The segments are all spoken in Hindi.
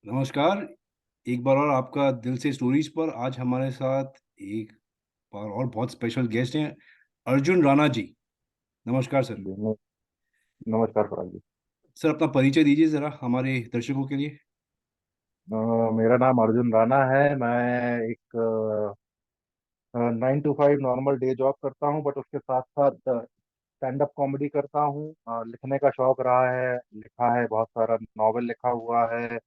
नमस्कार। एक बार और आपका दिल से स्टोरीज पर आज हमारे साथ एक बार और बहुत स्पेशल गेस्ट हैं, अर्जुन राणा जी। नमस्कार सर। जी, नमस्कार पराग जी। सर अपना परिचय दीजिए ज़रा हमारे दर्शकों के लिए। मेरा नाम अर्जुन राणा है। मैं एक 9 to 5 नॉर्मल डे जॉब करता हूँ, बट उसके साथ साथ स्टैंड अप कॉमेडी करता हूँ। लिखने का शौक रहा है, लिखा है, बहुत सारा नॉवेल लिखा हुआ है।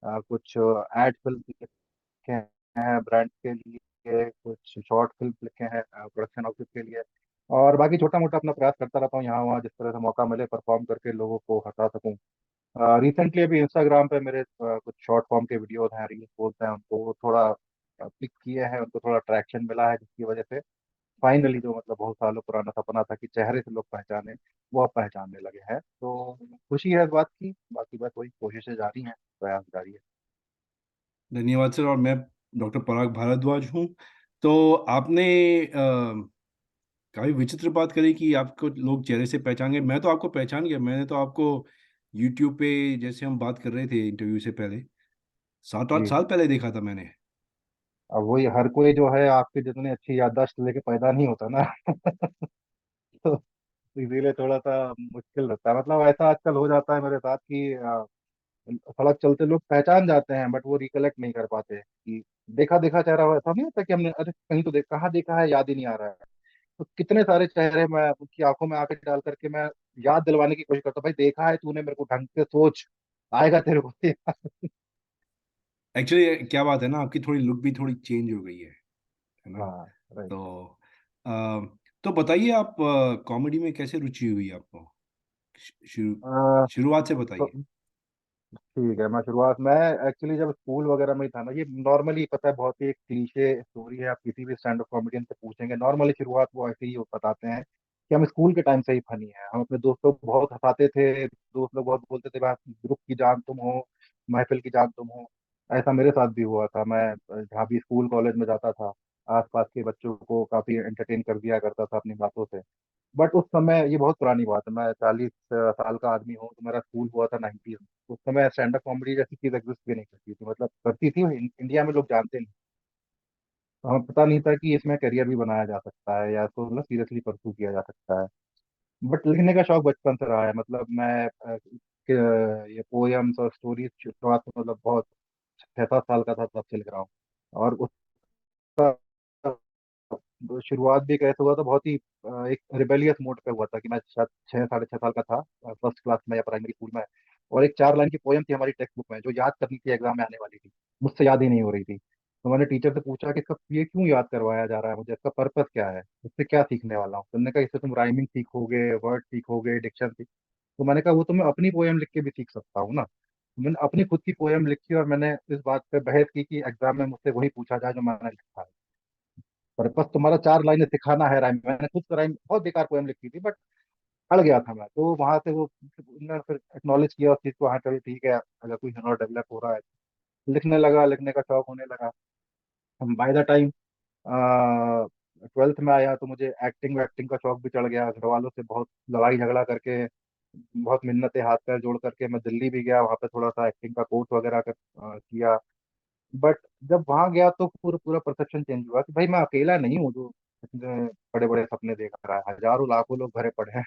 कुछ एड फिल्म लिखे हैं ब्रांड के लिए, कुछ शॉर्ट फिल्म लिखे हैं प्रोडक्शन हाउसेस के लिए। और बाकी छोटा मोटा अपना प्रयास करता रहता हूँ, यहाँ वहाँ जिस तरह से मौका मिले परफॉर्म करके लोगों को हंसा सकूँ। रिसेंटली अभी इंस्टाग्राम पे मेरे कुछ शॉर्ट फॉर्म के वीडियोज हैं, रील्स बोलते हैं उनको, वो थोड़ा पिक किए हैं, उनको थोड़ा ट्रैक्शन मिला है, जिसकी वजह से फाइनली जो मतलब बहुत सालों पुराना सपना था कि चेहरे से लोग पहचाने, वो अब पहचानने लगे हैं। तो खुशी है इस बात की। बाकी बस वही कोशिशें जारी हैं, प्रयास जारी है। धन्यवाद सर। और मैं डॉक्टर पराग भारद्वाज हूँ। तो आपने काफ़ी विचित्र बात करी कि आपको लोग चेहरे से पहचान गए। मैं तो आपको पहचान गया। मैंने तो आपको यूट्यूब पे, जैसे हम बात कर रहे थे इंटरव्यू से पहले, 7-8 जी। साल पहले देखा था मैंने। अब वही, हर कोई जो है आपकी जितनी अच्छी याददाश्त लेके पैदा नहीं होता ना। तो इसीलिए थोड़ा सा मुश्किल रहता है। मतलब ऐसा आजकल हो जाता है मेरे साथ कि सड़क चलते लोग पहचान जाते हैं, बट वो रिकलेक्ट नहीं कर पाते कि देखा देखा चेहरा हो। ऐसा नहीं होता कि हमने अरे कहीं तो कहाँ देखा है, याद ही नहीं आ रहा है। तो कितने सारे चेहरे मैं उनकी आंखों में आंखें डाल करके मैं याद दिलवाने की कोशिश करता हूँ, भाई देखा है तूने मेरे को, ढंग से सोच, आएगा तेरे को याद। एक्चुअली क्या बात है ना, आपकी थोड़ी लुक भी थोड़ी चेंज हो गई है ना? हाँ, राइट। तो अ, तो बताइए आप, कॉमेडी में कैसे रुचि हुई आपको? शुरू शुरुआत से तो बताइए। ठीक है, मैं शुरुआत में एक्चुअली जब स्कूल वगैरह में ही था ना, ये नॉर्मली पता है, बहुत ही एक क्लीशे स्टोरी है। आप किसी भी स्टैंड अप कॉमेडियन से पूछेंगे, नॉर्मली शुरुआत वो ऐसे ही बताते हैं कि हम स्कूल के टाइम से ही फनी है, हम अपने दोस्तों को बहुत हंसाते थे, दोस्त लोग बहुत बोलते थे भाई ग्रुप की जान तुम हो, महफिल की जान तुम हो। ऐसा मेरे साथ भी हुआ था। मैं जहाँ भी स्कूल कॉलेज में जाता था, आसपास के बच्चों को काफी एंटरटेन कर दिया करता था अपनी बातों से। बट उस समय, ये बहुत पुरानी बात है, मैं 40 साल का आदमी हूँ, तो मेरा स्कूल हुआ था 90s में। उस समय स्टैंड अप कॉमेडी जैसी चीज एग्जिस्ट भी नहीं करती थी, मतलब करती थी इंडिया में लोग जानते नहीं। तो हमें पता नहीं था कि इसमें करियर भी बनाया जा सकता है या तो मतलब सीरियसली परस्यू किया जा सकता है। बट लिखने का शौक बचपन से रहा है। मतलब मैं ये पोयम्स और स्टोरीज शुरुआत में मतलब बहुत 6-7 साल का था तब से लिख रहा हूँ। और उसका शुरुआत भी कैसे हुआ था, बहुत ही एक रिबेलियस मोड पे हुआ था कि मैं शायद 6 साढ़े 6 साल का था, फर्स्ट क्लास में या प्राइमरी स्कूल में। और एक 4 लाइन की पोयम थी हमारी टेक्स्ट बुक में, जो याद करनी थी, एग्जाम में आने वाली थी, मुझसे याद ही नहीं हो रही थी। तो मैंने टीचर से पूछा कि इसका ये क्यों याद करवाया जा रहा है मुझे, इसका पर्पस क्या है, इससे क्या सीखने वाला हूँ। तो उन्होंने कहा इससे तुम राइमिंग सीखोगे, वर्ड सीखोगे, डिक्शन सीख। तो मैंने कहा वो तो मैं अपनी पोयम लिख के भी सीख सकता हूँ ना। तो मैंने अपनी खुद की पोयम लिखी और मैंने इस बात पे बहस की कि एग्जाम में मुझसे वही पूछा जाए जो मैंने लिखा है। पर्पस तुम्हारा 4 लाइनें सिखाना है राइम, मैंने खुद राइम बहुत बेकार पोएम लिखी थी, बट अड़ गया था मैं। तो वहां से वो उन्होंने फिर एक्नॉलेज किया उस चीज को, हाँ चलो ठीक है, अगर कोई हुनर डेवलप हो रहा है तो लिखने लगा, लिखने का शौक होने लगा। बाय द टाइम 12th में आया तो मुझे एक्टिंग वैक्टिंग का शौक भी चढ़ गया। घर वालों से बहुत लड़ाई झगड़ा करके, बहुत मिन्नतें हाथ पैर जोड़ करके मैं दिल्ली भी गया, वहाँ पे थोड़ा सा एक्टिंग का कोर्स वगैरह किया। बट जब वहां गया तो पूरा पूरा परसेप्शन चेंज हुआ कि भाई मैं अकेला नहीं हूँ जो इतने बड़े बड़े सपने देख रहा है, हजारों लाखों लोग भरे पड़े हैं।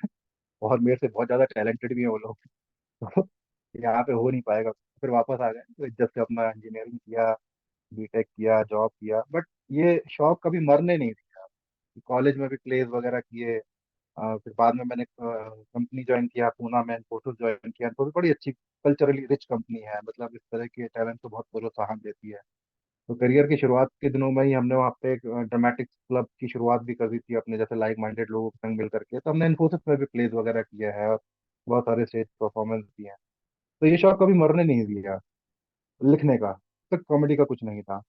और मेरे से बहुत ज्यादा टैलेंटेड भी है वो लोग। तो यहाँ पे हो नहीं पाएगा। फिर वापस आ गए, तो इज्जत से अपना इंजीनियरिंग किया, बीटेक किया, जॉब किया। बट ये शौक कभी मरने नहीं दिया। कॉलेज में भी प्लेज वगैरह किए। फिर बाद में मैंने कंपनी ज्वाइन किया पूना में, इन्फोसिस ज्वाइन किया। इन्फोसिस बड़ी अच्छी कल्चरली रिच कंपनी है, मतलब इस तरह के टैलेंट को बहुत प्रोत्साहन देती है। तो करियर की शुरुआत के दिनों में ही हमने वहाँ पे एक ड्रामेटिक क्लब की शुरुआत भी कर दी थी, अपने जैसे लाइक माइंडेड लोगों के संग मिल करके। तो हमने इन्फोसिस में भी प्लेस वगैरह किया है और बहुत सारे स्टेज परफॉर्मेंस दिए हैं। तो ये शौक कभी मरने नहीं दिया लिखने का। तक कॉमेडी का कुछ नहीं था।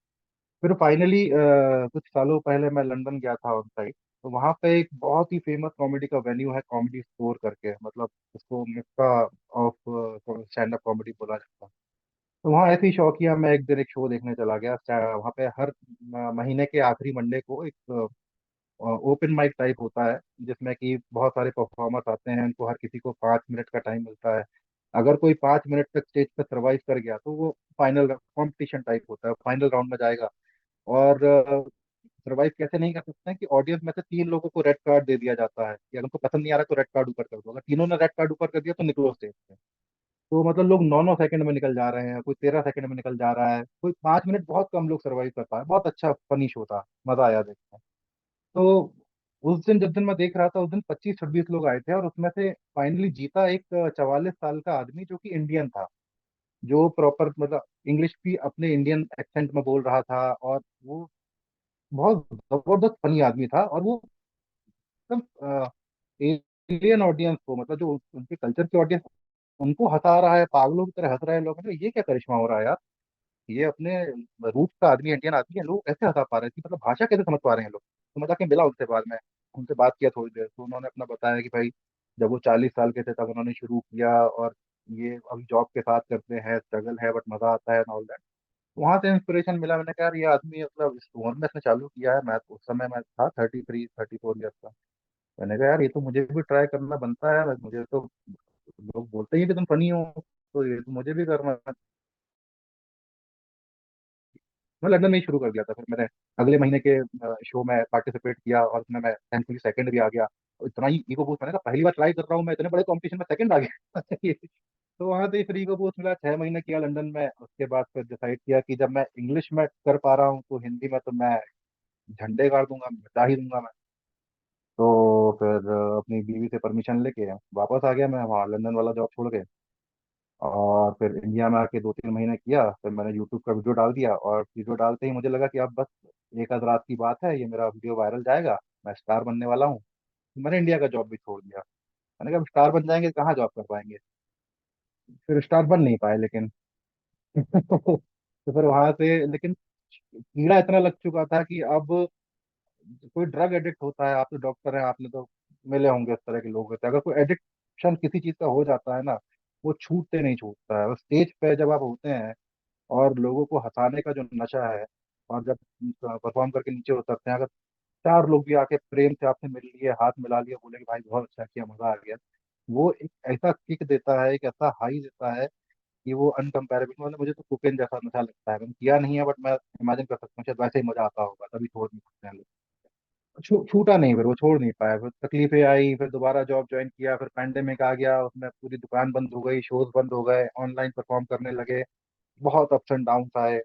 फिर फाइनली कुछ सालों पहले मैं लंदन गया था ऑन साइट। तो वहाँ पे एक बहुत ही फेमस कॉमेडी का वेन्यू है, कॉमेडी स्टोर करके, मतलब उसको Mika of stand up comedy बोला जाता है। तो वहाँ ऐसे ही शौकिया मैं एक दिन एक शो देखने चला गया। वहाँ पे हर महीने के आखिरी मंडे को एक ओपन माइक टाइप होता है, जिसमें कि बहुत सारे परफॉर्मर्स आते हैं, उनको हर किसी को 5 मिनट का टाइम मिलता है अगर कोई 5 मिनट तक स्टेज पे सर्वाइव कर गया तो वो फाइनल कंपटीशन टाइप होता है, फाइनल राउंड में जाएगा। और सर्वाइव कैसे नहीं कर सकते हैं कि ऑडियंस में से 3 लोगों को रेड कार्ड दे दिया जाता है कि अगर उनको पसंद नहीं आ रहा तो रेड कार्ड ऊपर कर दो, अगर तीनों ने रेड कार्ड ऊपर कर दिया तो निकलो स्टेज से। तो मतलब लोग 9 9 सेकंड में निकल जा रहे हैं, कोई 13 सेकंड में निकल जा रहा है, कोई 5 मिनट, बहुत कम लोग सर्वाइव कर पाए। बहुत अच्छा फनी शो था, मजा आया देखने में। तो उस दिन, जिस दिन मैं देख रहा था, उस दिन 25 26 लोग आए थे और उसमें से फाइनली जीता एक 44 साल का आदमी जो कि इंडियन था, जो प्रॉपर मतलब इंग्लिश भी अपने इंडियन एक्सेंट में बोल रहा था। और वो बहुत जबरदस्त फनी आदमी था। और वो एकदम एलियन ऑडियंस को, मतलब जो उनके कल्चर की ऑडियंस, उनको हंसा रहा है, पागलों की तरह हंस रहे हैं लोग। मतलब ये क्या करिश्मा हो रहा है यार, ये अपने रूट का आदमी, इंडियन आदमी है, लोग ऐसे हंसा पा रहे हैं कि मतलब भाषा कैसे समझ पा रहे हैं लोग। तो मैं जाके मिला उनसे बाद में, उनसे बात किया थोड़ी देर, तो उन्होंने अपना बताया कि भाई जब वो 40 साल के थे तब उन्होंने शुरू किया, और ये अभी जॉब के साथ करते हैं, स्ट्रगल है बट मजा आता है, ऑल दैट। वहां से इंस्पिरेशन मिला। मैंने कहा यार ये आदमी मतलब इस उम्र में इसने चालू किया है, मैं उस समय मैं था 33 34 ईयर्स का। मैंने कहा यार ये तो मुझे भी ट्राई करना बनता है यार, मुझे तो लोग बोलते ही हैं कि तुम फनी हो, तो ये तो मुझे भी करना है। मैं लंदन में ही शुरू कर दिया था। फिर मैंने अगले महीने के शो में पार्टिसिपेट किया और उसमें मैं थैंकफुली सेकंड भी आ गया। और इतना ही ईगो बूस्ट, मैंने कहा पहली बार ट्राई कर रहा हूँ मैं, इतने बड़े कंपटीशन में सेकंड आ गया। तो वहां से फिर ईगो बूस्ट मिला। 6 महीने किया लंदन में, उसके बाद फिर डिसाइड किया कि जब मैं इंग्लिश में कर पा रहा हूँ तो हिंदी में तो मैं झंडे गाड़ दूंगा, मिटा ही दूंगा मैं। तो फिर अपनी बीवी से परमिशन लेके वापस आ गया मैं वहाँ, लंदन वाला जॉब छोड़ के। और फिर इंडिया में आके 2 3 महीने किया, फिर मैंने यूट्यूब का वीडियो डाल दिया, और वीडियो डालते ही मुझे लगा कि अब बस एक आध रात की बात है, ये मेरा वीडियो वायरल जाएगा, मैं स्टार बनने वाला हूँ। तो मैंने इंडिया का जॉब भी छोड़ दिया। मैंने कहा अब स्टार बन जाएंगे कहाँ जॉब कर पाएंगे। फिर स्टार बन नहीं पाए लेकिन। तो फिर वहां से लेकिन कीड़ा इतना लग चुका था कि अब कोई ड्रग एडिक्ट होता है, आप तो डॉक्टर हैं, आपने तो मिले होंगे इस तरह के लोग होते हैं, अगर कोई एडिक्शन किसी चीज का हो जाता है ना, वो छूटते नहीं छूटता है। और स्टेज पे जब आप होते हैं और लोगों को हंसाने का जो नशा है, और जब परफॉर्म करके नीचे उतरते हैं, अगर 4 लोग भी आके प्रेम से आपसे मिल लिए, हाथ मिला लिए, बोले कि भाई बहुत अच्छा किया, मजा आ गया, वो एक ऐसा किक देता है, एक ऐसा हाई देता है कि वो अनकंपेरेबल। मतलब मुझे तो कोकेन जैसा नशा लगता है, मैंने किया नहीं है बट मैं इमेजिन कर सकता हूँ शायद वैसे ही मजा आता होगा, तभी छोड़ नहीं सकते हैं लोग। छूटा नहीं, फिर वो छोड़ नहीं पाया, फिर तकलीफें आई, फिर दोबारा जॉब ज्वाइन किया, फिर पैंडेमिक आ गया, उसमें पूरी दुकान बंद हो गई, शोज बंद हो गए, ऑनलाइन परफॉर्म करने लगे, बहुत अप्स एंड डाउन आए।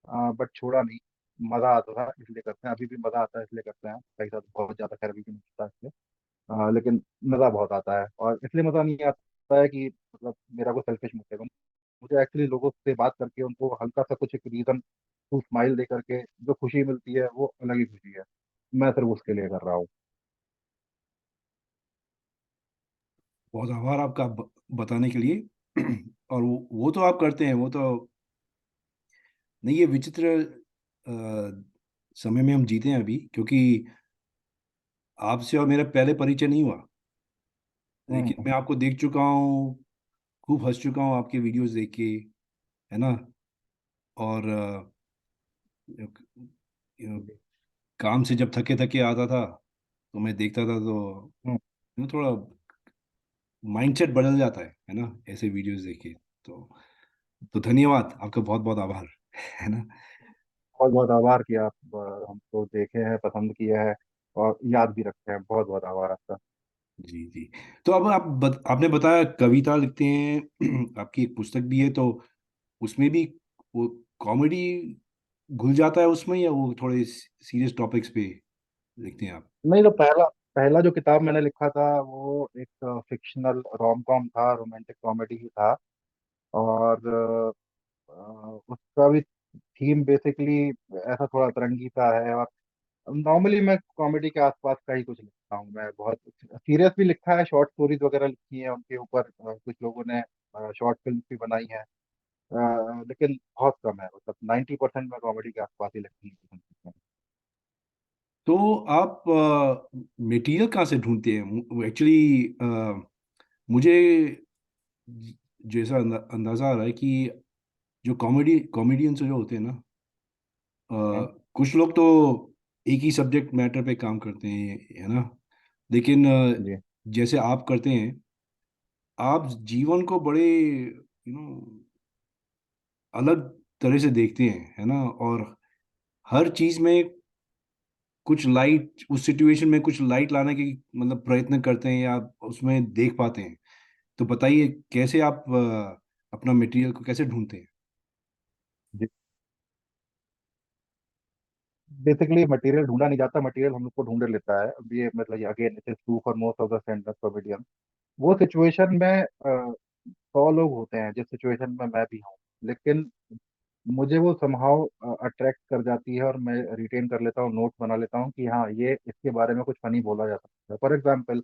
बट छोड़ा नहीं। मजा आता था इसलिए करते हैं, अभी भी मजा आता है इसलिए करते हैं, कई साथ बहुत ज्यादा खैर भी नहीं होता इसलिए। लेकिन मजा बहुत आता है, और इसलिए मजा नहीं आता है कि मतलब मेरा कोई सेल्फिश मोटिव है। मुझे एक्चुअली लोगों से बात करके उनको हल्का सा कुछ एक रीजन टू स्माइल दे करके जो खुशी मिलती है वो अलग ही खुशी है। मैं सिर्फ उसके लिए कर रहा हूँ। बहुत आभार आपका बताने के लिए। और वो तो आप करते हैं, वो तो नहीं, ये विचित्र समय में हम जीते हैं अभी, क्योंकि आपसे और मेरा पहले परिचय नहीं हुआ, लेकिन हम्म। मैं आपको देख चुका हूँ, खूब हंस चुका हूँ आपके वीडियोस देख के, है ना। और जी। काम से जब थके थके आता था तो मैं देखता था, तो हम्म। थोड़ा माइंडसेट बदल जाता है ना, ऐसे वीडियोस देख के। तो धन्यवाद आपका, बहुत बहुत आभार, है ना। बहुत बहुत आभार कि आप हमको देखे हैं, पसंद किए हैं, और याद भी रखते हैं। बहुत बहुत आभार आपका। जी जी। तो अब आपने बताया कविता लिखते हैं, आपकी एक पुस्तक भी है, तो उसमें भी वो कॉमेडी घुल जाता है उसमें, या वो थोड़े सीरियस टॉपिक्स पे लिखते हैं आप? नहीं, तो पहला पहला जो किताब मैंने लिखा था वो एक फिक्शनल रोम कॉम था, रोमांटिक कॉमेडी ही था। और उसका भी थीम बेसिकली ऐसा थोड़ा अतरंगी सा है। और नॉर्मली मैं कॉमेडी के आसपास का ही कुछ लिखता हूँ, मैं बहुत सीरियस भी लिखा है, शॉर्ट स्टोरीज वगैरह लिखी हैं उनके ऊपर, कुछ लोगों ने शॉर्ट फिल्म भी बनाई है। लेकिन बहुत कम है, मतलब 90% मैं कॉमेडी के आसपास ही लिखने की पसंद करता हूँ। तो आप मटेरियल कहाँ से ढूंढते हैं एक्चुअली? मुझे जैसा अंदाजा आ रहा है कि जो कॉमेडियंस जो होते हैं ना, अ, हम्म। कुछ लोग तो एक ही सब्जेक्ट मैटर पे काम करते हैं, है ना। लेकिन जी। जैसे आप करते हैं, आप जीवन को बड़े अलग तरह से देखते हैं, है ना? और हर चीज में कुछ लाइट, उस सिचुएशन में कुछ लाइट लाने की मतलब प्रयत्न करते हैं या उसमें देख पाते हैं। तो बताइए कैसे आप अपना मटेरियल को कैसे ढूंढते हैं? बेसिकली मटेरियल ढूंढा नहीं जाता, मटेरियल हम लोग को ढूंढ लेता है। अब ये मतलब again it is true for most of the stand up comedian. वो सिचुएशन में 100 लोग होते हैं जिस सिचुएशन में मैं भी हूँ, लेकिन मुझे वो समहाउ अट्रैक्ट कर जाती है और मैं रिटेन कर लेता हूँ, नोट बना लेता हूँ कि हाँ ये इसके बारे में कुछ फनी बोला जा सकता है। फॉर एग्जाम्पल,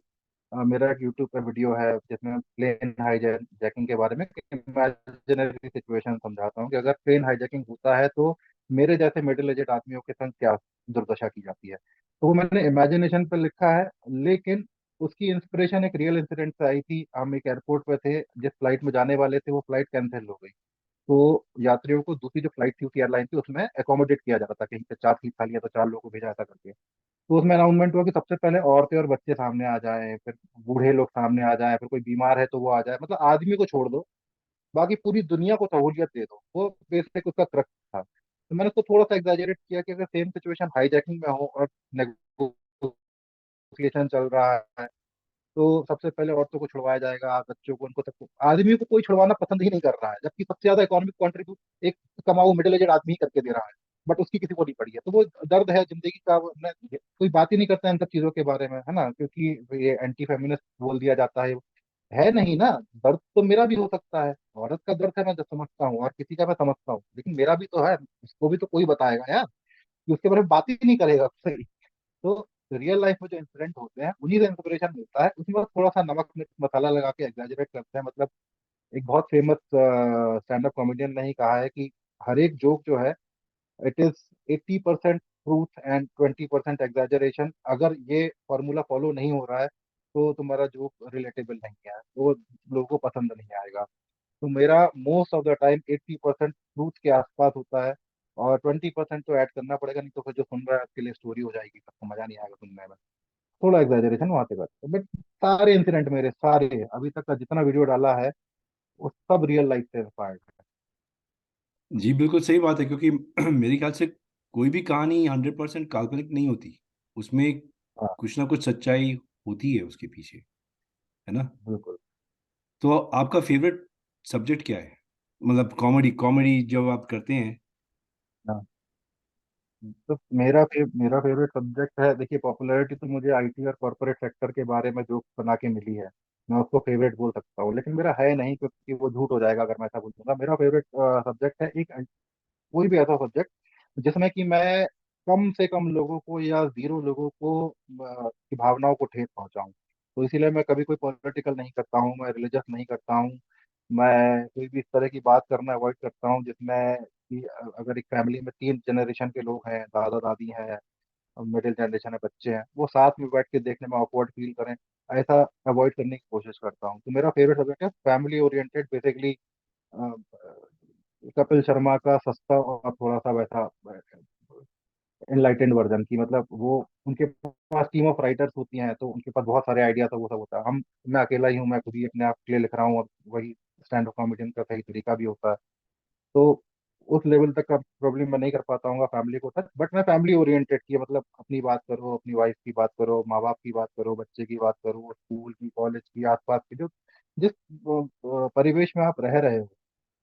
मेरा एक यूट्यूब पे वीडियो है जिसमें मैं प्लेन हाईजैकिंग के बारे में इमेजिनरी सिचुएशन समझाता हूँ कि अगर प्लेन हाईजैकिंग होता है तो मेरे जैसे मिडिल एजेड आदमियों के संग क्या दुर्दशा की जाती है। तो वो मैंने इमेजिनेशन पे लिखा है, लेकिन उसकी इंस्पिरेशन एक रियल इंसिडेंट से आई थी। हम एक एयरपोर्ट पे थे, जिस फ्लाइट में जाने वाले थे वो फ्लाइट कैंसिल हो गई। तो यात्रियों को दूसरी जो फ्लाइट थी, उसकी एयरलाइन थी, उसमें अकोमोडेट किया जा रहा था, कहीं पे 4 सीट खाली है तो 4 लोगों को भेजा ऐसा करके। तो उसमें अनाउंसमेंट हुआ कि सबसे पहले औरतें और बच्चे सामने आ जाएं, फिर बूढ़े लोग सामने आ जाएं, फिर कोई बीमार है तो वो आ जाए, मतलब आदमी को छोड़ दो, बाकी पूरी दुनिया को सहूलियत दे दो। वो बेसिक उसका क्रक्स था। तो मैंने उसको थोड़ा सा एग्जैजरेट किया कि अगर सेम सिचुएशन हाईजैकिंग में हो और नेगोशिएशन चल रहा है, तो सबसे पहले औरतों को छुड़वाया जाएगा, बच्चों को, उनको सबको, आदमी को कोई छुड़वाना पसंद ही नहीं कर रहा है, जबकि सबसे ज्यादा इकोनॉमिक कंट्रीब्यूट एक कमाऊ मिडिल एजेड आदमी ही करके दे रहा है, बट उसकी किसी को नहीं पड़ी है। तो वो दर्द है जिंदगी का, कोई बात ही नहीं करता है इन सब चीजों के बारे में, है ना, क्योंकि ये एंटी फेमिनिस्ट बोल दिया जाता है नहीं ना। दर्द तो मेरा भी हो सकता है, औरत का दर्द है मैं जो समझता हूँ, और किसी का मैं समझता हूँ, लेकिन मेरा भी तो है, उसको भी तो कोई बताएगा यार, कि उसके बारे में बात ही नहीं करेगा कोई। तो रियल लाइफ में जो इंसिडेंट होते हैं उन्हीं से इंस्पिरेशन मिलता है, उसमें बस थोड़ा सा नमक मिर्च मसाला लगा के एग्जैजरेट करते हैं। मतलब एक बहुत फेमस स्टैंड अप कॉमेडियन ने ही कहा है कि हर एक जोक जो है, it is 80% truth and 20% exaggeration. अगर ये फॉर्मूला फॉलो नहीं हो रहा है तो तुम्हारा जोक रिलेटेबल नहीं है, तो लोगों को पसंद नहीं आएगा। तो मेरा most of the time 80% truth के आसपास होता है, और 20% तो ऐड करना पड़ेगा, नहीं तो फिर जो सुन रहा है उसके लिए स्टोरी हो जाएगी, सबको मजा नहीं आएगा सुनने में। थोड़ा एग्जैजरेशन वहां पे करते हैं, बट सारे इंसिडेंट मेरे, सारे अभी तक का जितना वीडियो डाला है वो सब रियल लाइफ से इंस्पायर्ड जी बिल्कुल सही बात है, क्योंकि मेरे ख्याल से कोई भी कहानी 100% काल्पनिक नहीं होती। उसमें है। हाँ, कुछ ना कुछ सच्चाई होती है उसके पीछे, है ना? बिल्कुल। तो आपका फेवरेट सब्जेक्ट क्या है? मतलब कॉमेडी, कॉमेडी जब आप करते हैं। हाँ, तो मेरा फेवरेट सब्जेक्ट है, देखिए पॉपुलैरिटी तो मुझे आईटी और कॉर्पोरेट सेक्टर के बारे में जो बना के मिली है, मैं उसको फेवरेट बोल सकता हूँ, लेकिन मेरा है नहीं, क्योंकि वो झूठ हो जाएगा अगर मैं ऐसा बोलूंगा। मेरा फेवरेट सब्जेक्ट है एक, कोई भी ऐसा सब्जेक्ट जिसमें कि मैं कम से कम लोगों को या जीरो लोगों को की भावनाओं को ठेस पहुंचाऊं। तो इसीलिए मैं कभी कोई पॉलिटिकल नहीं करता हूँ, मैं रिलीजियस नहीं करता हूँ, मैं कोई भी इस तरह की बात करना अवॉइड करता हूँ जिसमें कि अगर एक फैमिली में 3 जनरेशन के लोग हैं, दादा दादी हैं, मिडिल जनरेशन है, बच्चे हैं, वो साथ में बैठ के देखने में ऑकवर्ड फील करें, ऐसा अवॉइड करने की कोशिश करता हूँ। तो मेरा फेवरेट सब्जेक्ट है family oriented, basically Kapil Sharma का सस्ता और थोड़ा सा वैसा एनलाइटेंड वर्जन की, मतलब वो उनके पास टीम ऑफ राइटर्स होती हैं, तो उनके पास बहुत सारे आइडियाज है, वो सब होता है। मैं अकेला ही हूँ, मैं खुद ही अपने आप के लिए लिख रहा हूँ, और वही स्टैंड अप कॉमेडियन का सही तरीका भी होता है। तो उस लेवल तक का प्रॉब्लम मैं नहीं कर पाता हूँ फैमिली को टच, बट मैं फैमिली ओरिएंटेड की, मतलब अपनी बात करो, अपनी वाइफ की बात करो, माँ बाप की बात करो, बच्चे की बात करो, स्कूल की, कॉलेज की, आसपास की, जो जिस परिवेश में आप रह रहे हो।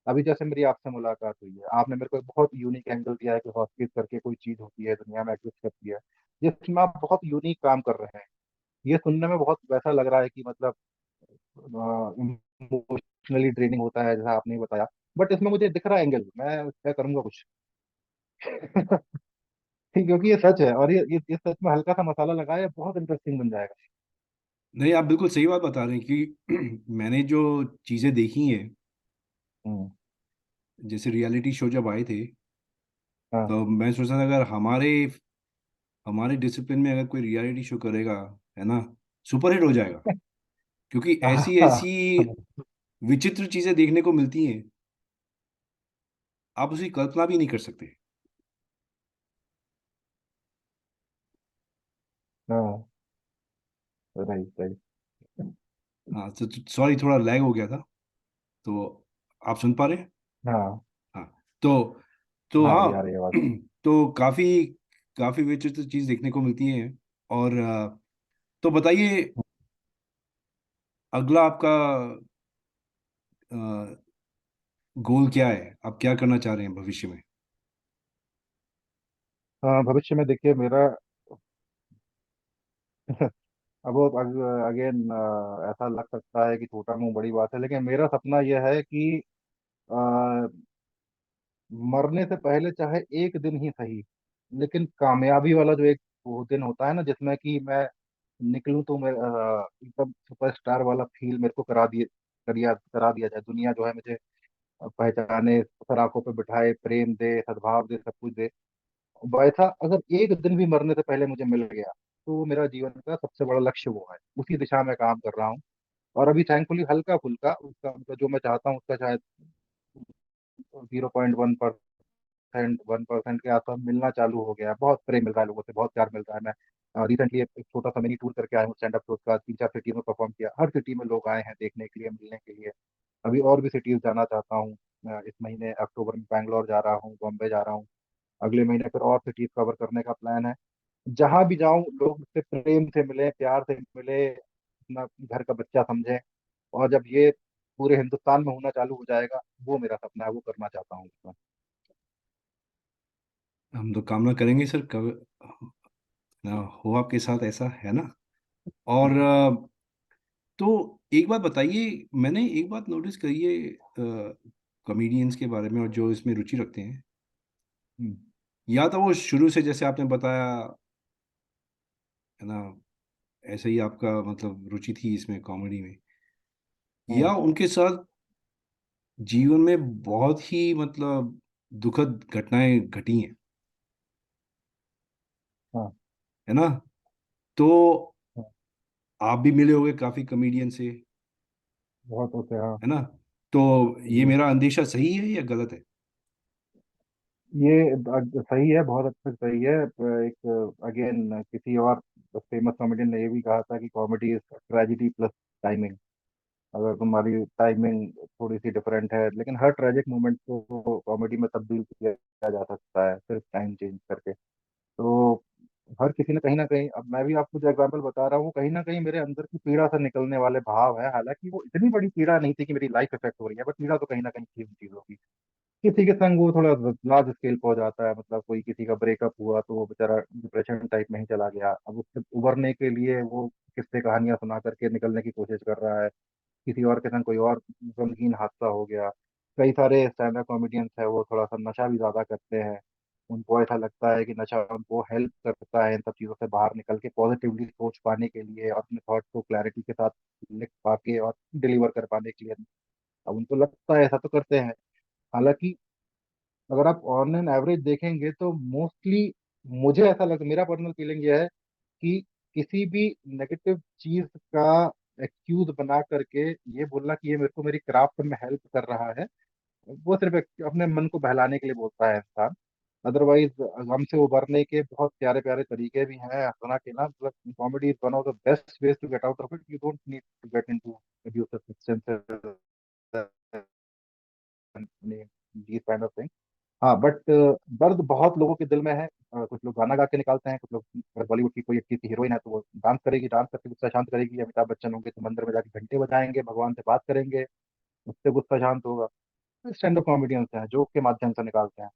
अभी जैसे मेरी आपसे मुलाकात हुई है, आपने मेरे को एक बहुत यूनिक एंगल दिया है कि हॉस्पिस करके कोई चीज होती है, दुनिया में एग्जिस्ट करती है, जिसमें आप बहुत यूनिक काम कर रहे हैं। ये सुनने में बहुत वैसा लग रहा है कि मतलब इमोशनली ड्रेनिंग होता है जैसा आपने बताया, बट इसमें मुझे दिख रहा है एंगल, मैं क्या करूंगा कुछ। ठीक, क्योंकि ये सच है, और ये सच में हल्का सा मसाला लगाया बहुत इंटरेस्टिंग बन जाएगा। नहीं, आप बिल्कुल सही बात बता रहे हैं कि मैंने जो चीज़ें देखी हैं, हम्म। जैसे रियलिटी शो जब आए थे, हाँ। तो मैं सोचा था अगर हमारे हमारे डिसिप्लिन में अगर कोई रियलिटी शो करेगा, है ना, सुपरहिट हो जाएगा। क्योंकि ऐसी हाँ। ऐसी विचित्र चीजें देखने को मिलती हैं, आप उसकी कल्पना भी नहीं कर सकते। हाँ, राइट राइट। हाँ तो सॉरी, थोड़ा लैग हो गया था। तो आप सुन पा रहे हैं? हाँ हाँ। तो हाँ, हाँ। आ रही है आवाज। तो काफी काफी विचित्र चीज देखने को मिलती है। और तो बताइए, अगला आपका गोल क्या है? आप क्या करना चाह रहे हैं भविष्य में? हाँ, भविष्य में देखिए मेरा अब वो अगेन ऐसा लग सकता है कि छोटा मुंह बड़ी बात है, लेकिन मेरा सपना यह है कि अ, मरने से पहले चाहे एक दिन ही सही, लेकिन कामयाबी वाला जो एक वो दिन होता है ना, जिसमें कि मैं निकलूं तो मैं एकदम सुपरस्टार वाला फील मेरे को करा दिया जाए, दुनिया जो है मुझे पहचाने, सर आंखों पे बिठाए, प्रेम दे, सद्भाव दे, सब कुछ दे। वैसा अगर एक दिन भी मरने से पहले मुझे मिल गया तो वो मेरा जीवन का सबसे बड़ा लक्ष्य वो है, उसी दिशा में काम कर रहा हूँ। और अभी थैंकफुली हल्का फुल्का उसका मतलब जो मैं चाहता हूँ उसका शायद 0.1%, 1% के आसपास मिलना चालू हो गया है। बहुत प्रेम मिल रहा है, लोगों से बहुत प्यार मिल रहा है। मैं रिसेंटली एक छोटा सा मिनी टूर करके आया हूँ स्टैंड अप शो का, 3 4 सिटी में परफॉर्म किया, हर सिटी में लोग आए हैं देखने के लिए, मिलने के लिए। अभी और भी सिटीज जाना चाहता हूँ। इस महीने अक्टूबर में बैंगलोर जा रहा हूँ, बॉम्बे जा रहा हूँ, अगले महीने फिर और सिटीज कवर करने का प्लान है। जहां भी जाऊं लोग मुझसे प्रेम से मिले, प्यार से मिले, अपना घर का बच्चा समझे। और जब ये पूरे हिंदुस्तान में होना चालू हो जाएगा, वो मेरा सपना है, वो करना चाहता हूँ उसमें। हम तो कामना करेंगे सर, कब ना हो आपके साथ ऐसा, है ना? और तो एक बात बताइए, मैंने एक बात नोटिस करी है कॉमेडियंस के बारे में, और जो इसमें रुचि रखते हैं, हम्म। या तो वो शुरू से जैसे आपने बताया, है ना, ऐसे ही आपका मतलब रुचि थी इसमें, कॉमेडी में, हम्म। या उनके साथ जीवन में बहुत ही मतलब दुखद घटनाएं घटी हैं, हाँ है ना? तो हाँ, आप भी मिले होंगे काफी कॉमेडियन से, बहुत होते हैं, हाँ। है ना? तो ये जी। मेरा अंदेशा सही है या गलत है? ये सही है, बहुत हद तक सही है। एक अगेन किसी और फेमस कॉमेडियन ने ये भी कहा था कि comedy is tragedy plus timing. अगर तुम्हारी टाइमिंग थोड़ी सी डिफरेंट है, लेकिन हर ट्रेजिक मोमेंट को कॉमेडी में तब्दील किया जा सकता है सिर्फ टाइम चेंज करके। तो हर किसी ने कहीं ना कहीं, अब मैं भी आपको जो एग्जांपल बता रहा हूँ, कहीं ना कहीं मेरे अंदर की पीड़ा से निकलने वाले भाव है। हालांकि वो इतनी बड़ी पीड़ा नहीं थी कि मेरी लाइफ इफेक्ट हो रही है, बट पीड़ा तो कहीं ना कहीं थी उन चीजों की। किसी के संग वो थोड़ा लार्ज स्केल पे हो जाता है, मतलब कोई किसी का ब्रेकअप हुआ तो वो बेचारा डिप्रेशन टाइप में ही चला गया, अब उससे उभरने के लिए वो किस्से कहानियां सुना करके निकलने की कोशिश कर रहा है। किसी और के संग कोई और गमगीन हादसा हो गया। कई सारे स्टैंड अप कॉमेडियंस है वो थोड़ा सा नशा भी ज्यादा करते हैं। उनको ऐसा लगता है कि नशा उनको हेल्प करता है इन सब चीजों से बाहर निकल के पॉजिटिवली सोच पाने के लिए, और अपने थॉट को क्लैरिटी के साथ लिख पाके और डिलीवर कर पाने के लिए। अब उनको लगता है ऐसा तो करते हैं। हालांकि अगर आप ऑन एन एवरेज देखेंगे तो मोस्टली मुझे ऐसा लगता, मेरा पर्सनल फीलिंग ये है कि किसी भी नेगेटिव चीज का एक्सक्यूज बना करके ये बोलना कि ये मेरे को मेरी क्राफ्ट में हेल्प कर रहा है, वो सिर्फ अपने मन को बहलाने के लिए बोलता है इंसान। अदरवाइज गम से उबरने के बहुत प्यारे प्यारे तरीके भी हैं, हंसना खेलना, मतलब comedy is one of the best ways to get out of it. You don't need to get into abusive substances, these kind of thing. हाँ बट दर्द बहुत लोगों के दिल में है। कुछ लोग गाना गा के निकालते हैं, कुछ लोग, अगर बॉलीवुड की कोई अच्छी सी हीरोइन है तो वो डांस करेगी, डांस करके गुस्सा शांत करेगी। अमिताभ बच्चन होंगे तो मंदिर में जाके घंटे बजाएंगे, भगवान से बात करेंगे, उससे गुस्सा शांत होगा। स्टैंड अप कॉमेडियंस हैं जोक के माध्यम से निकालते हैं।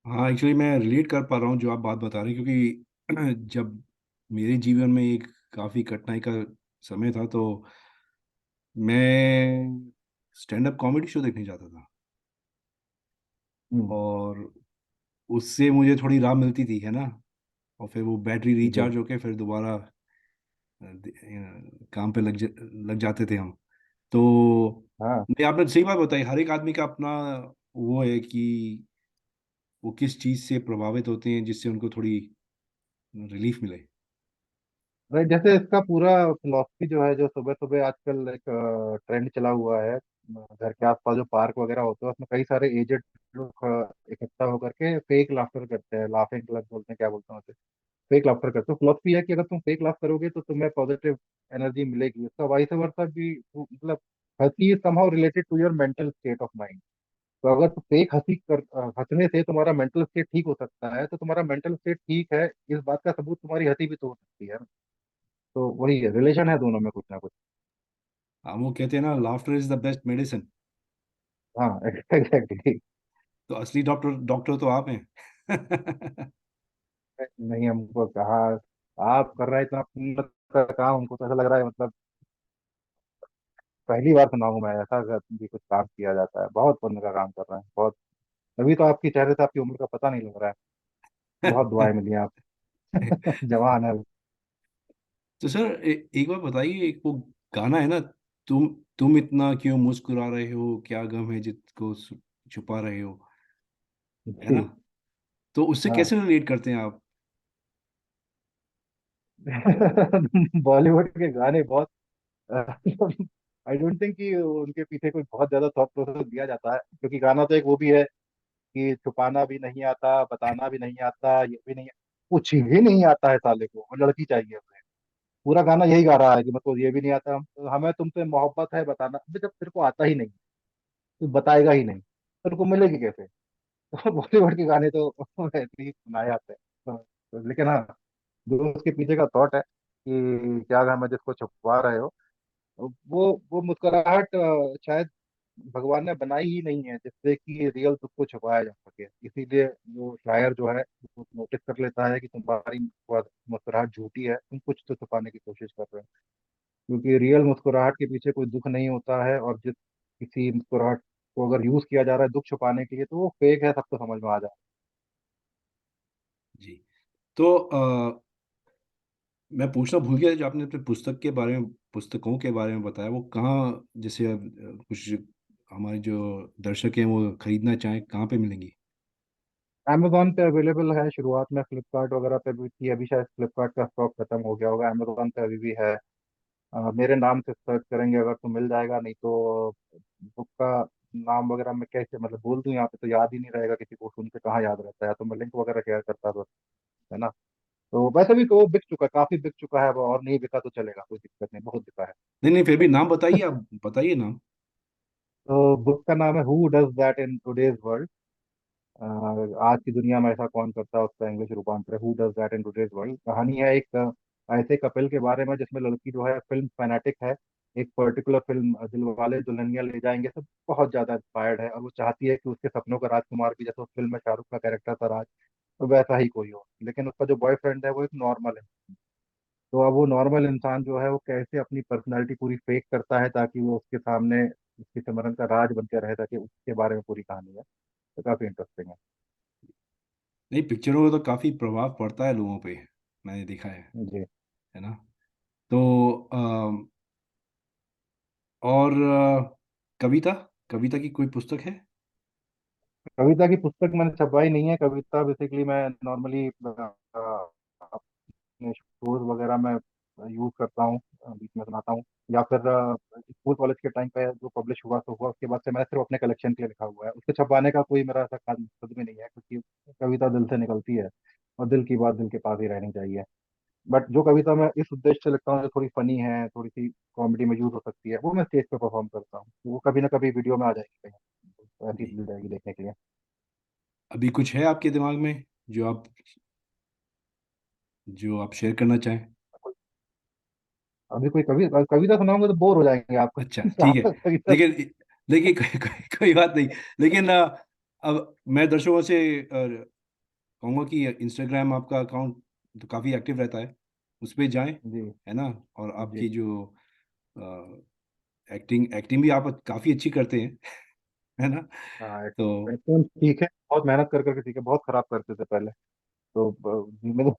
हाँ, एक्चुअली मैं रिलेट कर पा रहा हूँ जो आप बात बता रहे हैं, क्योंकि जब मेरे जीवन में एक काफ़ी कठिनाई का समय था, तो मैं स्टैंड अप कॉमेडी शो देखने जाता था, हम्म। और उससे मुझे थोड़ी राह मिलती थी, है ना? और फिर वो बैटरी जी। रिचार्ज होके फिर दोबारा काम पे लग जाते थे हम। तो हाँ। नहीं, आपने सही बात बताई, हर एक आदमी का अपना वो है कि वो किस चीज़ से प्रभावित होते हैं जिससे उनको थोड़ी रिलीफ मिले। राइट, जैसे इसका पूरा फिलॉसफी जो है, जो सुबह सुबह आजकल एक ट्रेंड चला हुआ है, घर के आसपास जो पार्क वगैरह होते हैं उसमें कई सारे एजेड लोग इकट्ठा होकर के फेक लाफ्टर करते हैं, लाफिंग क्लब बोलते हैं, क्या बोलते हैं उसे। फेक लाफ्टर करते हो। फिलोसफी है कि अगर तुम फेक लाफ करोगे तो तुम्हें पॉजिटिव एनर्जी मिलेगी, उसका वाइस वर्सा भी। मतलब हंसी is somehow related to your mental state of mind. तो अगर तुम फेक हंसने से तुम्हारा मेंटल स्टेट ठीक हो सकता है, तो तुम्हारा मेंटल स्टेट ठीक है इस बात का सबूत तुम्हारी हंसी भी तो हो सकती है। तो वही है, रिलेशन है दोनों में कुछ ना कुछ। हम वो कहते हैं ना, laughter is the best medicine. हाँ एग्जैक्टली। तो असली डॉक्टर डॉक्टर तो आप हैं। नहीं हमको कहा, आप कर रहे हैं इतना पुण्य का काम, हमको तो ऐसा लग रहा है मतलब पहली बार सुना हूँ मैं ऐसा भी कुछ काम किया जाता है। बहुत पुण्य का काम कर रहे हैं बहुत। तभी तो आपकी चेहरे से आपकी उम्र का पता नहीं लग रहा है। बहुत दुआएं मिली हैं आप। जवान है। तो सर एक बार बताइए, एक वो गाना है ना, तुम इतना क्यों मुस्कुरा रहे हो, क्या गम है जिसको छुपा रहे हो, है ना? जी। तो उससे हाँ। कैसे रिलेट करते हैं आप? बॉलीवुड के गाने बहुत आई डोंट थिंक कि उनके पीछे कोई बहुत ज्यादा थॉट प्रोसेस दिया जाता है, क्योंकि गाना तो एक वो भी है कि छुपाना भी नहीं आता, बताना भी नहीं आता, ये भी नहीं, कुछ भी नहीं आता है साले को, और लड़की चाहिए उसे। पूरा गाना यही गा रहा है कि मतलब ये भी नहीं आता, हमें तुमसे मोहब्बत है बताना। अबे जब तेरे को आता ही नहीं, तू बताएगा ही नहीं, तेरे को मिलेगी कैसे? तो बॉलीवुड के गाने तो ऐसे ही सुनाए जाते हैं। लेकिन हाँ, जो उसके पीछे का थॉट है कि क्या गम है जिसको छुपा रहे हो, वो मुस्कुराहट शायद भगवान ने बनाई ही नहीं है जिससे कि रियल दुख को छुपाया जा सके। इसीलिए वो शायर जो है वो नोटिस कर लेता है कि तुम्हारी मुस्कुराहट झूठी है, तुम कुछ तो छुपाने की कोशिश कर रहे हो। क्योंकि रियल मुस्कुराहट के पीछे कोई दुख नहीं होता है, और जिस किसी मुस्कुराहट को अगर यूज किया जा रहा है दुख छुपाने के लिए, तो वो फेक है, सबको समझ में आ जाए। जी। तो मैं पूछना भूल गया, जो आपने अपने पुस्तक के बारे में, पुस्तकों के बारे में बताया, वो कहाँ, जैसे अब, कुछ हमारे जो दर्शक हैं वो खरीदना चाहें, कहाँ पे मिलेंगी? अमेजोन पे अवेलेबल है, शुरुआत में फ्लिपकार्ट वगैरह पे भी थी, अभी शायद फ्लिपकार्ट का स्टॉक खत्म हो गया होगा। अमेजोन पे अभी भी है। मेरे नाम से सर्च करेंगे अगर तो मिल जाएगा, नहीं तो बुक का नाम वगैरह मैं कैसे मतलब बोल दूं यहाँ पे, तो याद ही नहीं रहेगा किसी को, सुन के कहाँ याद रहता है, तो मैं लिंक वगैरह शेयर करता तो, है ना? तो वैसे भी वो बिक चुका है, काफी बिक चुका है वो, और नहीं बिका तो चलेगा, कोई दिक्कत नहीं, बहुत बिका है। नहीं नहीं, फिर भी नाम बताइए, आप बताइए नाम। तो बुक का नाम है who does that in today's world. आज की दुनिया में ऐसा कौन करता है, उसका इंग्लिश रूपांतर है who does that in today's world. कहानी है एक ऐसे कपल के बारे में जिसमें लड़की जो है फिल्म फैनेटिक है। एक पर्टिकुलर फिल्म दिलवाले दुल्हनिया ले जाएंगे सब बहुत ज्यादा इंस्पायर्ड है, और वो चाहती है कि उसके सपनों का राजकुमार भी, जैसे उस फिल्म में शाहरुख का कैरेक्टर था राज, तो वैसा ही कोई हो। लेकिन उसका जो बॉयफ्रेंड है वो एक नॉर्मल है। तो अब वो नॉर्मल इंसान जो है वो कैसे अपनी पर्सनैलिटी पूरी फेक करता है ताकि वो उसके सामने उसके सिमरन का राज बनकर रहे, ताकि उसके बारे में पूरी कहानी है। तो काफी इंटरेस्टिंग है। नहीं, पिक्चरों का तो काफी प्रभाव पड़ता है लोगों पे, मैंने देखा जी। है ना? तो और कविता, कविता की कोई पुस्तक है? कविता की पुस्तक मैंने छपवाई नहीं है। कविता बेसिकली मैं नॉर्मली अपने शोज वगैरह में यूज करता हूँ, बीच में सुनाता हूँ, या फिर स्कूल कॉलेज के टाइम पे जो पब्लिश हुआ तो हुआ, उसके बाद से मैंने सिर्फ अपने कलेक्शन के लिए लिखा हुआ है। उसको छपवाने का कोई मेरा ऐसा खास मकसद भी नहीं है, क्योंकि कविता दिल से निकलती है, और दिल की बात दिल के पास ही रहनी चाहिए। बट जो कविता मैं इस उद्देश्य से लिखता हूँ जो थोड़ी फनी है, थोड़ी सी कॉमेडी में यूज हो सकती है, वो मैं स्टेज पे परफॉर्म करता हूँ, वो कभी ना कभी वीडियो में आ जाएगी कहीं, तो ऐसी जी। मिल जाएगी देखने के लिए। अभी कुछ है आपके दिमाग में जो आप शेयर करना चाहें? अभी कोई कविता सुनाऊंगा तो बोर हो जाएंगे आप। अच्छा, ठीक है। कविता। लेकिन देखिए, कोई बात नहीं। लेकिन अब मैं दर्शकों से कहूँगा कि इंस्टाग्राम आपका अकाउंट तो काफ़ी एक्टिव रहता है, उस पे जाएं, जी। है ना? और जी। आपकी जो एक्टिंग एक्टिंग भी आप काफ़ी अच्छी करते हैं, है ना? हाँ तो एकदम ठीक है, बहुत मेहनत कर करके सीखे, बहुत खराब करते थे पहले। तो मैंने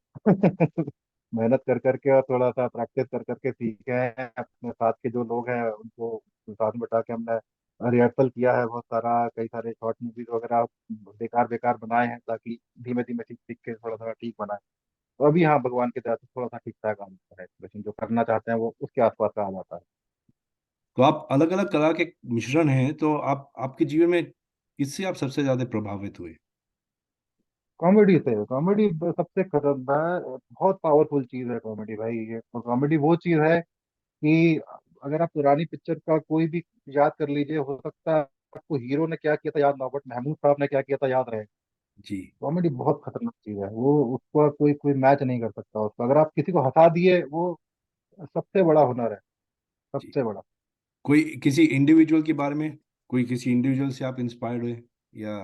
मेहनत कर करके और थोड़ा सा प्रैक्टिस कर करके सीखे हैं। अपने साथ के जो लोग हैं उनको साथ में बैठा के हमने रिहर्सल किया है बहुत सारा, कई सारे शॉर्ट मूवीज वगैरह बेकार बेकार बनाए हैं, ताकि धीमे धीमे सीख सीख के थोड़ा थोड़ा ठीक बनाए। तो अभी हाँ, भगवान की दया से थोड़ा सा ठीक ठाक आ जाता है, लेकिन जो करना चाहते हैं वो उसके आसपास का आ जाता है। तो आप अलग अलग कला के मिश्रण हैं, तो आप आपके जीवन में किससे आप सबसे ज़्यादा प्रभावित हुए? कॉमेडी से, कॉमेडी सबसे खतरनाक, बहुत पावरफुल चीज है कॉमेडी भाई। ये कॉमेडी वो चीज है कि अगर आप पुरानी पिक्चर का कोई भी याद कर लीजिए, हो सकता है आपको हीरो ने क्या किया था याद ना हो, बट महमूद साहब ने क्या किया था याद रहे। जी कॉमेडी बहुत खतरनाक चीज है वो, उसका कोई कोई मैच नहीं कर सकता उसका। अगर आप किसी को हंसा दिए, वो सबसे बड़ा हुनर है, जी। सबसे बड़ा। कोई किसी इंडिविजुअल के बारे में, कोई किसी इंडिविजुअल से आप इंस्पायर्ड हुए या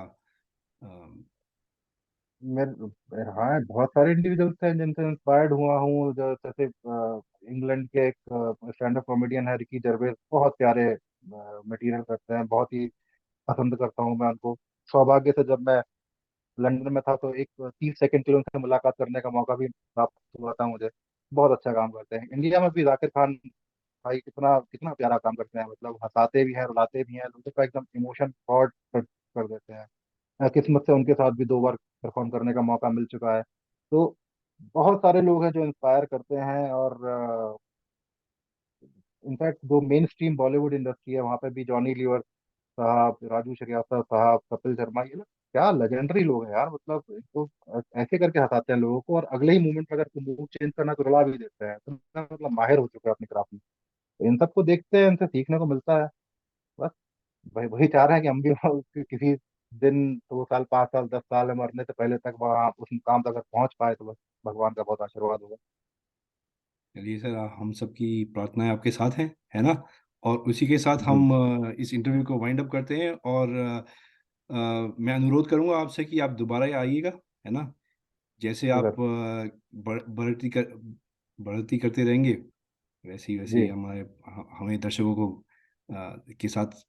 मेरे हाँ, बहुत सारे इंडिविजुअल्स हैं जिनसे इंस्पायर्ड हुआ हूँ। जैसे इंग्लैंड के एक स्टैंड अप कॉमेडियन है, रिकी जर्वेज, बहुत प्यारे मटेरियल करते हैं, बहुत ही पसंद करता हूँ मैं उनको। सौभाग्य से जब मैं लंदन में था तो एक 30 सेकंड के लिए उनसे मुलाकात करने का मौका भी प्राप्त हुआ था मुझे। बहुत अच्छा काम करते हैं। इंडिया में भी जाकिर खान भाई कितना कितना प्यारा काम करते हैं, मतलब हंसाते भी हैं, रुलाते भी हैं, लोगों का एकदम इमोशन फॉर्ट कर देते हैं। किस्मत से उनके साथ भी 2 बार परफॉर्म करने का मौका मिल चुका है। तो बहुत सारे लोग हैं जो इंस्पायर करते हैं। और इनफैक्ट जो मेन स्ट्रीम बॉलीवुड इंडस्ट्री है, वहाँ पे भी जॉनी लीवर साहब, राजू श्रीवास्तव साहब, कपिल शर्मा, ये लोग क्या लेजेंडरी लोग हैं यार। मतलब इनको ऐसे करके हंसाते हैं लोगों को, और अगले ही मोमेंट में अगर मूड चेंज करना तो रुला भी देते हैं। तो मतलब माहिर हो चुके हैं अपनी क्राफ्ट में। तो इन सबको देखते हैं, इनसे सीखने को मिलता है। बस वही वही चाह रहे हैं कि हम भी किसी दिन 2 साल, 5 साल, 10 साल में मरने से पहले तक वहाँ उस मुकाम तक अगर पहुंच पाए तो बस भगवान का बहुत आशीर्वाद होगा। चलिए सर, हम सबकी प्रार्थनाएं आपके साथ हैं, है ना। और उसी के साथ जी हम इस इंटरव्यू को वाइंड अप करते हैं। और मैं अनुरोध करूंगा आपसे कि आप दोबारा ही आइएगा, है ना। जैसे जी आप सर। बढ़ती करते रहेंगे, वैसे ही वैसे ही जी हमें दर्शकों को के साथ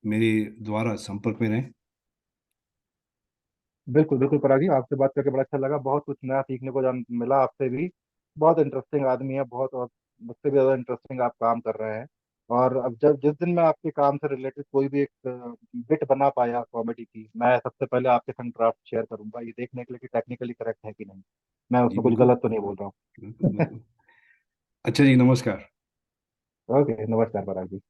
मेरे द्वारा संपर्क में रहें। बिल्कुल बिल्कुल पराग जी, आपसे बात करके बड़ा अच्छा लगा। बहुत कुछ नया सीखने को जान मिला आपसे भी। बहुत इंटरेस्टिंग आदमी है बहुत, और मुझसे भी ज़्यादा इंटरेस्टिंग आप काम कर रहे हैं। और अब जब जिस दिन मैं आपके काम से रिलेटेड कोई भी एक बिट बना पाया कॉमेडी की, मैं सबसे पहले आपके संग ड्राफ्ट शेयर करूंगा, ये देखने के लिए कि टेक्निकली करेक्ट है कि नहीं, मैं जी उसमें कुछ बिल्कुल, गलत तो नहीं बोल रहा बिल्कुल बिल्कुल। अच्छा जी, नमस्कार। हूँ। ओके, नमस्कार पराग जी।